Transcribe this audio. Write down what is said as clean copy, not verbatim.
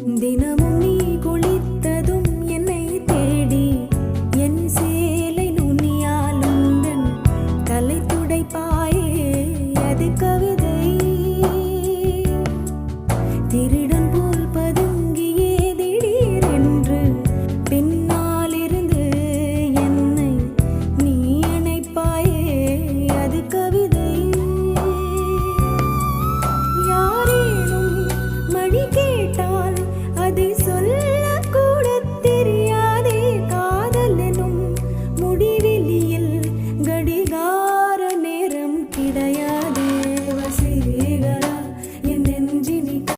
தினமும் நீ குளித்ததும் என்னை தேடி என் சேலை நுனியால் உந்தன் தலை துடைப்பாயே அது கவிதை திரு